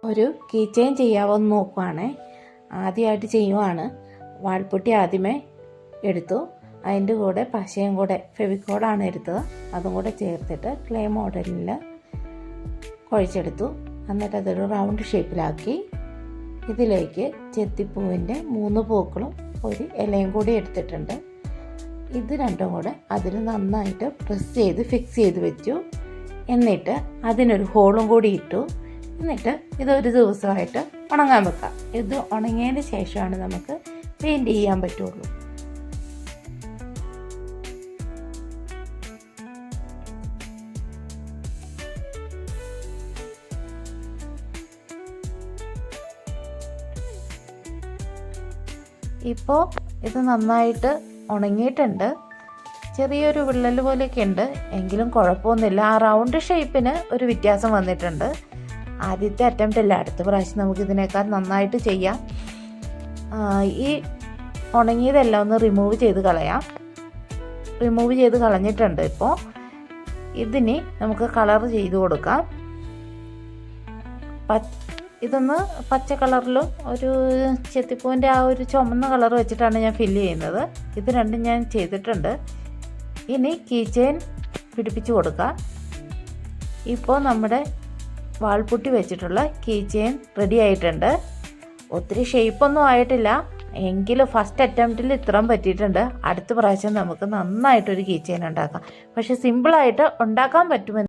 ഒരു key chain ചെയ്യാമെന്ന് നോക്കുവാണേ. ആദ്യമായിട്ട് ചെയ്യുവാണ്. വാൾപുട്ടി ആദ്യമേ എടുത്തു, അതിൻ്റെ കൂടെ പശയും കൂടെ ഫെവിക്കോളാണ് എടുത്തത്, അതും കൂടെ ചേർത്തിട്ട് ക്ലേ മോഡലിൽ കുഴച്ചെടുത്തു. എന്നിട്ട് അതൊരു റൗണ്ട് ഷേപ്പിലാക്കി ഇതിലേക്ക് ചെത്തിപ്പൂവിൻ്റെ 3 പൂക്കളും ഒരു ഇലയും കൂടി എടുത്തിട്ടുണ്ട്. ഇത് രണ്ടും കൂടെ അതിൽ നന്നായിട്ട് പ്രസ് ചെയ്ത് ഫിക്സ് ചെയ്ത് വെച്ചു. എന്നിട്ട് അതിനൊരു ഹോളും കൂടി ഇട്ടു. എന്നിട്ട് ഇതൊരു ദിവസമായിട്ട് ഉണങ്ങാൻ വെക്കാം. ഇത് ഉണങ്ങിയതിന് ശേഷമാണ് നമുക്ക് പെയിൻറ് ചെയ്യാൻ പറ്റുള്ളൂ. ഇപ്പോൾ ഇത് നന്നായിട്ട് ഉണങ്ങിയിട്ടുണ്ട്. ചെറിയൊരു വിള്ളൽ പോലെയൊക്കെ ഉണ്ട്, എങ്കിലും കുഴപ്പമൊന്നുമില്ല. ആ റൗണ്ട് ഷേപ്പിന് ഒരു വ്യത്യാസം വന്നിട്ടുണ്ട്. ആദ്യത്തെ അറ്റംപ്റ്റ് അല്ല, അടുത്ത പ്രാവശ്യം നമുക്കിതിനേക്കാൾ നന്നായിട്ട് ചെയ്യാം. ഈ ഉണങ്ങിയതെല്ലാം ഒന്ന് റിമൂവ് ചെയ്ത് കളയാം. റിമൂവ് ചെയ്ത് കളഞ്ഞിട്ടുണ്ട്. ഇപ്പോൾ ഇതിന് നമുക്ക് കളർ ചെയ്ത് കൊടുക്കാം. ഇതൊന്ന് പച്ച കളറിലും ഒരു ചെത്തിപ്പൂവിൻ്റെ ആ ഒരു ചുമന്ന കളർ വെച്ചിട്ടാണ് ഞാൻ ഫില്ല് ചെയ്യുന്നത്. ഇത് രണ്ടും ഞാൻ ചെയ്തിട്ടുണ്ട്. ഇനി കീ ചെയിൻ പിടിപ്പിച്ച് കൊടുക്കാം. ഇപ്പോൾ നമ്മുടെ വാൾപുട്ടി വെച്ചിട്ടുള്ള കീ ചെയിൻ റെഡി ആയിട്ടുണ്ട്. ഒത്തിരി ഷേപ്പൊന്നും ആയിട്ടില്ല, എങ്കിലും ഫസ്റ്റ് അറ്റംപ്റ്റിൽ ഇത്രയും പറ്റിയിട്ടുണ്ട്. അടുത്ത പ്രാവശ്യം നമുക്ക് നന്നായിട്ടൊരു കീ ചെയിൻ ഉണ്ടാക്കാം. പക്ഷേ സിമ്പിളായിട്ട് ഉണ്ടാക്കാൻ പറ്റുമെന്ന്